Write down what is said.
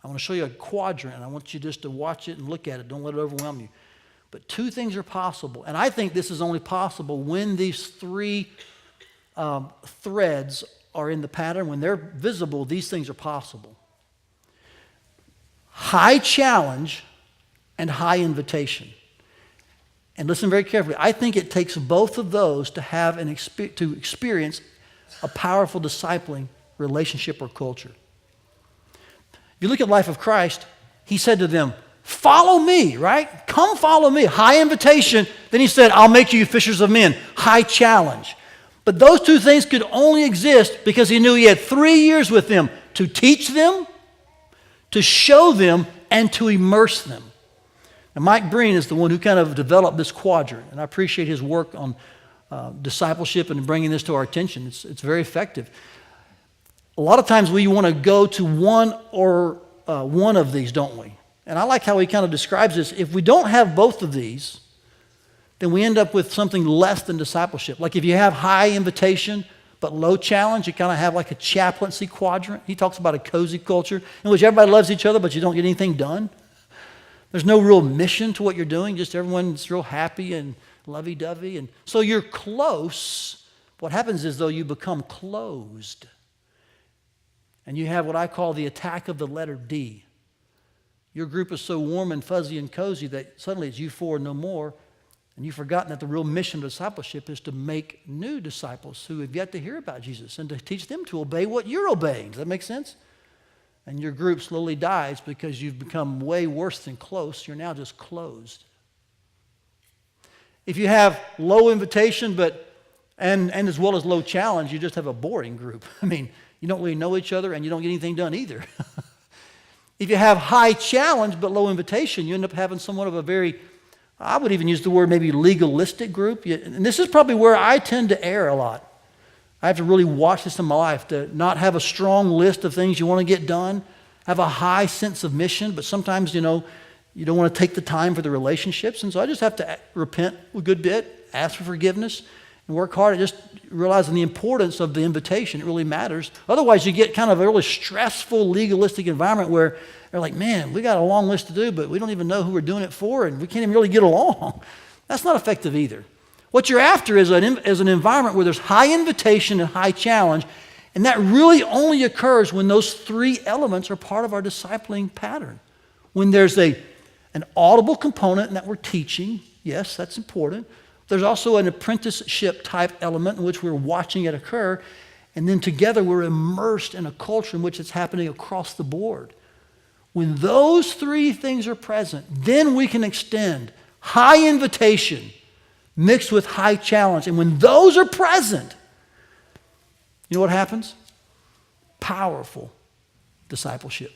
I want to show you a quadrant, and I want you just to watch it and look at it. Don't let it overwhelm you. But two things are possible, and I think this is only possible when these three threads are in the pattern. When they're visible, these things are possible. High challenge and high invitation. And listen very carefully. I think it takes both of those to have to experience a powerful discipling relationship or culture. If you look at the life of Christ, he said to them, follow me, right? Come follow me. High invitation. Then he said, I'll make you fishers of men. High challenge. But those two things could only exist because he knew he had 3 years with them to teach them, to show them, and to immerse them. Now, Mike Breen is the one who kind of developed this quadrant, and I appreciate his work on discipleship and bringing this to our attention. It's very effective. A lot of times we want to go to one of these, don't we? And I like how he kind of describes this. If we don't have both of these, then we end up with something less than discipleship. Like if you have high invitation but low challenge, you kind of have like a chaplaincy quadrant. He talks about a cozy culture in which everybody loves each other, but you don't get anything done. There's no real mission to what you're doing, just everyone's real happy and lovey-dovey. And so you're close. What happens is, though, you become closed. And you have what I call the attack of the letter D. Your group is so warm and fuzzy and cozy that suddenly it's you four and no more, and you've forgotten that the real mission of discipleship is to make new disciples who have yet to hear about Jesus and to teach them to obey what you're obeying. Does that make sense? And your group slowly dies because you've become way worse than close. You're now just closed. If you have low invitation and as well as low challenge, you just have a boring group. I mean, you don't really know each other and you don't get anything done either. If you have high challenge but low invitation, you end up having somewhat of a very, I would even use the word maybe legalistic group. And this is probably where I tend to err a lot. I have to really watch this in my life, to not have a strong list of things you want to get done, have a high sense of mission, but sometimes, you don't want to take the time for the relationships. And so I just have to repent a good bit, ask for forgiveness, and work hard at just realizing the importance of the invitation. It really matters. Otherwise, you get kind of a really stressful, legalistic environment where they're like, man, we got a long list to do, but we don't even know who we're doing it for, and we can't even really get along. That's not effective either. What you're after is an environment where there's high invitation and high challenge, and that really only occurs when those three elements are part of our discipling pattern. When there's an audible component that we're teaching, yes, that's important. There's also an apprenticeship type element in which we're watching it occur, and then together we're immersed in a culture in which it's happening across the board. When those three things are present, then we can extend high invitation mixed with high challenge. And when those are present, you know what happens? Powerful discipleship.